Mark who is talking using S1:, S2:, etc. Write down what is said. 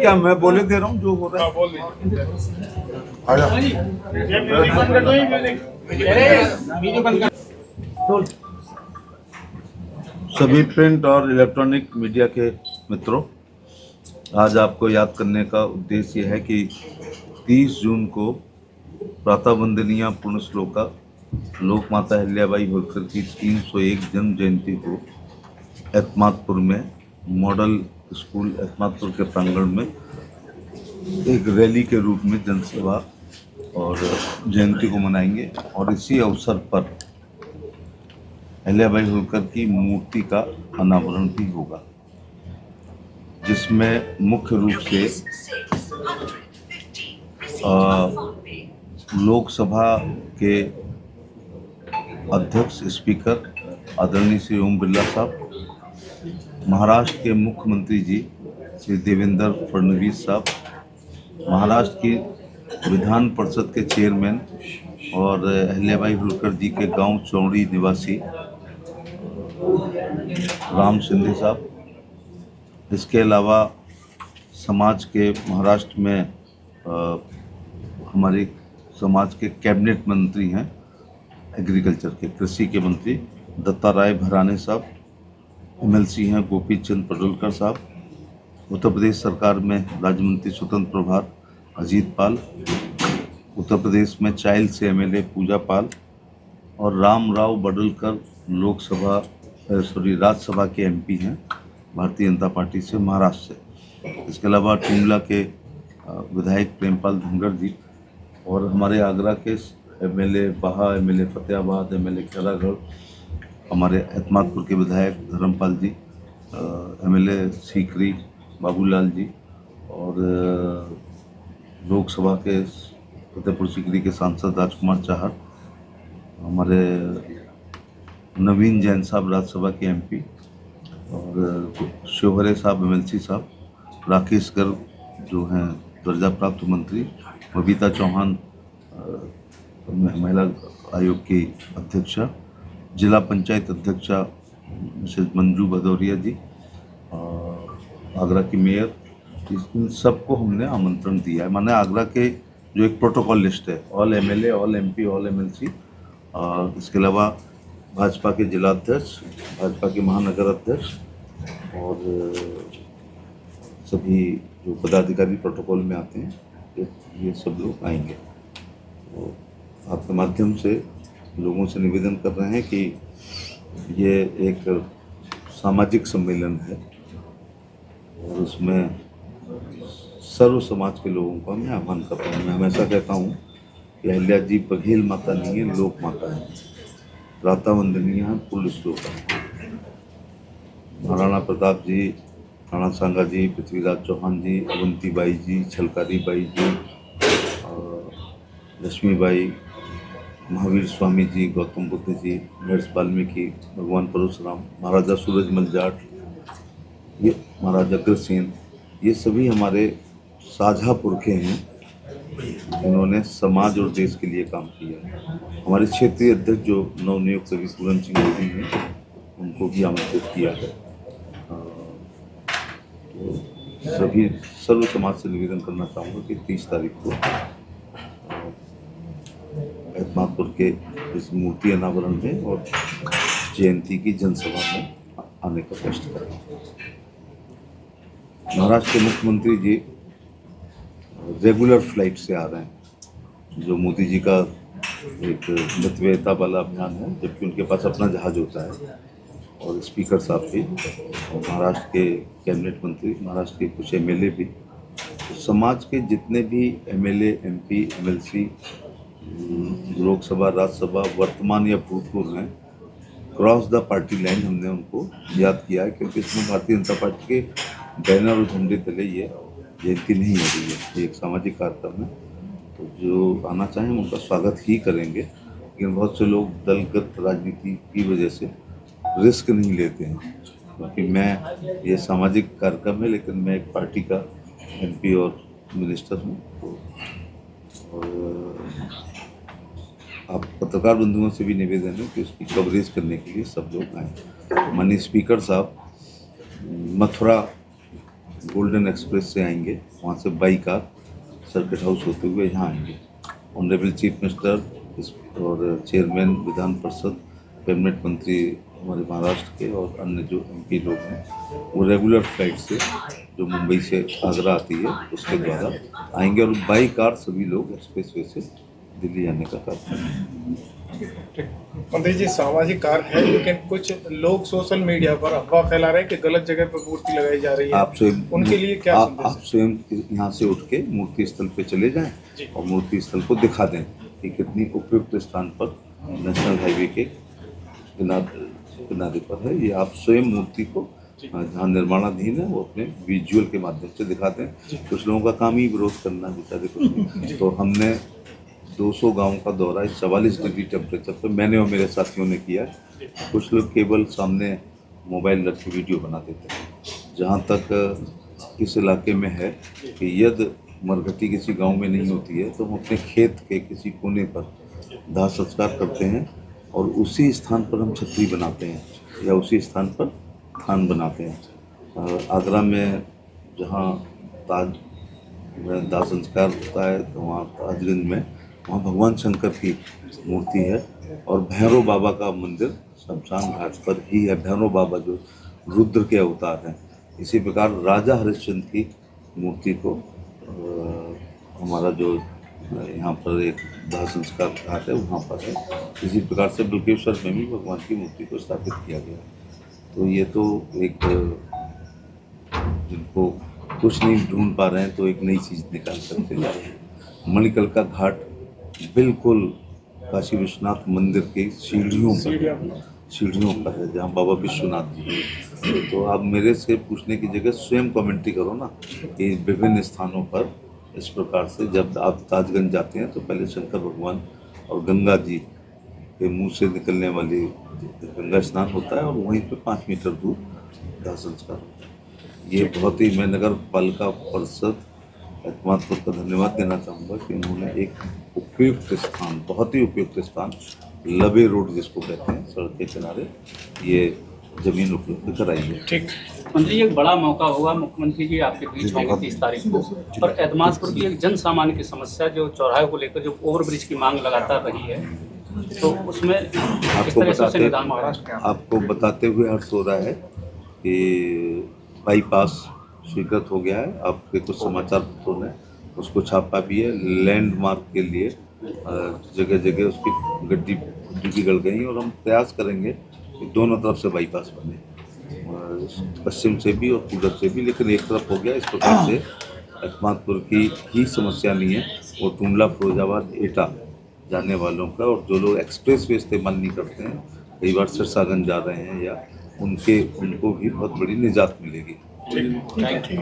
S1: क्या मैं बोले दे रहा हूँ जो हो रहा है। सभी प्रिंट और इलेक्ट्रॉनिक मीडिया के मित्रों, आज आपको याद करने का उद्देश्य यह है कि 30 जून को प्रातः वंदनीय पूर्ण श्लोका लोक माता अहिल्याबाई होलकर की 301 जन्म जयंती को एतमादपुर में मॉडल स्कूल एतमादपुर के प्रांगण में एक रैली के रूप में जनसभा और जयंती को मनाएंगे। और इसी अवसर पर अहिल्याबाई होलकर की मूर्ति का अनावरण भी होगा, जिसमें मुख्य रूप से लोकसभा के अध्यक्ष स्पीकर आदरणीय श्री ओम बिरला साहब, महाराष्ट्र के मुख्यमंत्री जी श्री देवेंद्र फडणवीस साहब, महाराष्ट्र की विधान परिषद के चेयरमैन और अहिल्याबाई होलकर जी के गांव चौड़ी निवासी राम शिंदे साहब, इसके अलावा समाज के महाराष्ट्र में हमारे समाज के कैबिनेट मंत्री हैं, एग्रीकल्चर के कृषि के मंत्री दत्ता राय भराने साहब, एमएलसी हैं गोपी चंद पडोलकर साहब, उत्तर प्रदेश सरकार में राज्य मंत्री स्वतंत्र प्रभार अजीत पाल, उत्तर प्रदेश में चाइल्ड से एमएलए पूजा पाल और राम राव बडोलकर राज्यसभा के एमपी हैं भारतीय जनता पार्टी से महाराष्ट्र से। इसके अलावा टुंडला के विधायक प्रेमपाल धनगर जी और हमारे आगरा के एमएलए बहा, एमएलए फतेहाबाद, एमएलए खैरागढ़, हमारे एतमादपुर के विधायक धर्मपाल जी, एमएलए सीकरी बाबूलाल जी और लोकसभा के फतेहपुर सीकरी के सांसद राजकुमार चाहर, हमारे नवीन जैन साहब राज्यसभा के एमपी और शिवहरे साहब एमएलसी साहब, राकेश गर्ग जो हैं दर्जा प्राप्त मंत्री, बबीता चौहान महिला आयोग की अध्यक्षा, जिला पंचायत अध्यक्षा मिसेज मंजू भदौरिया जी, आगरा की मेयर, इन सबको हमने आमंत्रण दिया है। माने आगरा के जो एक प्रोटोकॉल लिस्ट है, all MLA, all MP, all MLC, इसके अलावा भाजपा के जिला अध्यक्ष, भाजपा के महानगर अध्यक्ष और सभी जो पदाधिकारी प्रोटोकॉल में आते हैं, ये सब लोग आएंगे। तो आपके माध्यम से लोगों से निवेदन कर रहे हैं कि ये एक सामाजिक सम्मेलन है और उसमें सर्व समाज के लोगों का मैं आह्वान कर रहा हूँ। मैं हमेशा कहता हूँ कि अहिल्या जी बघेल माता नहीं है, लोक माता है, प्रातः वंदनीय है, पूर्ण श्लोका। महाराणा प्रताप जी, राणा सांगा जी, पृथ्वीराज चौहान जी, अवंती बाई जी, छलकारी बाई जी, लक्ष्मीबाई, महावीर स्वामी जी, गौतम बुद्ध जी, महर्षि वाल्मीकि, भगवान परशुराम, महाराजा सूरजमल जाट, ये महाराजा अग्रसेन, ये सभी हमारे साझा पुरखे हैं जिन्होंने समाज और देश के लिए काम किया है। हमारे क्षेत्रीय अध्यक्ष जो नवनियुक्त रवि पूरन सिंह मोदी हैं, उनको भी आमंत्रित किया है। तो सभी सर्व समाज से निवेदन करना चाहूँगा कि 30 तारीख को एतमादपुर के इस मूर्ति अनावरण में और जयंती की जनसभा में आने का कष्ट करें। महाराष्ट्र के मुख्यमंत्री जी रेगुलर फ्लाइट से आ रहे हैं, जो मोदी जी का एक मितव्ययिता वाला अभियान है, जबकि उनके पास अपना जहाज होता है। और स्पीकर साहब भी और महाराष्ट्र के कैबिनेट मंत्री, महाराष्ट्र के कुछ एमएलए भी, तो समाज के जितने भी MLA, MP, MLC, Lok Sabha, Rajya Sabha वर्तमान या भूतपूर्व हैं, क्रॉस द पार्टी लाइन हमने उनको याद किया है, क्योंकि इसमें भारतीय जनता पार्टी के बैनर और झंडे तले ये जयंती नहीं हो रही है, ये एक सामाजिक कार्यक्रम है। तो जो आना चाहें उनका स्वागत ही करेंगे, लेकिन बहुत से लोग दलगत राजनीति की वजह से रिस्क नहीं लेते हैं, क्योंकि मैं ये सामाजिक कार्यक्रम है, लेकिन मैं एक पार्टी का एमपी और मिनिस्टर हूँ। और आप पत्रकार बंधुओं से भी निवेदन है कि उसकी कवरेज करने के लिए सब लोग आएँ। माननीय स्पीकर साहब, मथुरा गोल्डन एक्सप्रेस से आएंगे, वहाँ से बाई कार सर्किट हाउस होते हुए यहाँ आएंगे। ऑनरेबल चीफ मिनिस्टर और चेयरमैन विधान परिषद, कैबिनेट मंत्री हमारे महाराष्ट्र के और अन्य जो एमपी लोग हैं, वो रेगुलर फ्लाइट से जो मुंबई से आगरा आती है उसके द्वारा आएंगे और बाई कार सभी लोग एक्सप्रेसवे से दिल्ली जाने का कार्य करेंगे।
S2: मंत्री जी, सामाजिक कार्य है, लेकिन कुछ लोग सोशल मीडिया पर अफवाह फैला रहे हैं कि गलत जगह पर मूर्ति लगाई जा रही है।
S1: आप स्वयं
S2: उनके लिए क्या
S1: आप स्वयं यहाँ से उठ के मूर्ति स्थल पे चले जाएं और मूर्ति स्थल को दिखा दें कि कितनी उपयुक्त स्थान पर नेशनल हाईवे के किनारे पर है। ये आप स्वयं मूर्ति को जहाँ निर्माणाधीन है वो अपने विजुअल के माध्यम से दिखा दें। कुछ लोगों का काम ही विरोध करना है बेचारे कुछ। तो हमने 200 गांव का दौरा 44 डिग्री टेम्परेचर पर मैंने और मेरे साथियों ने किया। कुछ लोग केवल सामने मोबाइल रख के वीडियो बना देते हैं। जहाँ तक इस इलाके में है कि यदि मरघटी किसी गांव में नहीं होती है तो हम अपने खेत के किसी कोने पर दाह संस्कार करते हैं और उसी स्थान पर हम छतरी बनाते हैं या उसी स्थान पर थान बनाते हैं। आगरा में जहाँ ताज दाह संस्कार होता है तो वहाँ ताजगंज में वहाँ भगवान शंकर की मूर्ति है और भैरव बाबा का मंदिर शमशान घाट पर ही है। भैरव बाबा जो रुद्र के अवतार हैं। इसी प्रकार राजा हरिश्चंद्र की मूर्ति को हमारा जो यहाँ पर एक दाह संस्कार घाट है वहाँ पर है। इसी प्रकार से बल्केश्वर में भी भगवान की मूर्ति को स्थापित किया गया। तो ये तो एक जिनको कुछ नहीं ढूंढ पा रहे हैं तो एक नई चीज़ निकाल सकते हैं। मणिकर्णिका घाट बिल्कुल काशी विश्वनाथ मंदिर की सीढ़ियों पर है जहाँ बाबा विश्वनाथ जी हैं। तो आप मेरे से पूछने की जगह स्वयं कमेंट्री करो ना कि विभिन्न स्थानों पर इस प्रकार से जब आप ताजगंज जाते हैं तो पहले शंकर भगवान और गंगा जी के मुंह से निकलने वाली गंगा स्नान होता है और वहीं पे 5 मीटर दूर दाह संस्कार होता है। ये बहुत ही, मैं नगर पालिका परिषद एतमादपुर का धन्यवाद देना चाहूँगा कि उन्होंने एक उपयुक्त स्थान, बहुत ही उपयुक्त स्थान, लबे रोड जिसको कहते हैं, सड़क के किनारे ये जमीन उपलब्ध कराई है।
S2: ठीक
S3: मंत्री, एक बड़ा मौका होगा, मुख्यमंत्री जी आपके बीच होंगे 30 तारीख को, पर एतमादपुर की एक जन सामान्य की समस्या जो चौराहे को लेकर जो ओवरब्रिज की मांग लगातार रही है, तो उसमें
S1: आपको बताते हुए हर्ष हो रहा है कि बाईपास स्वीकृत हो गया है। आपके कुछ समाचार पत्रों ने उसको छापा भी है। लैंडमार्क के लिए जगह जगह उसकी गड्डी बिगड़ गई और हम प्रयास करेंगे कि दोनों तरफ से बाईपास बने, पश्चिम से भी और पूरब से भी, लेकिन एक तरफ हो गया। इस प्रकार से एतमादपुर की ही समस्या नहीं है, वो टुंडला फिरोजाबाद एटा जाने वालों का और जो लोग एक्सप्रेस वे इस्तेमाल नहीं करते हैं, कई बार सिरसागंज जा रहे हैं या उनको भी बहुत बड़ी निजात मिलेगी।
S3: Thank you.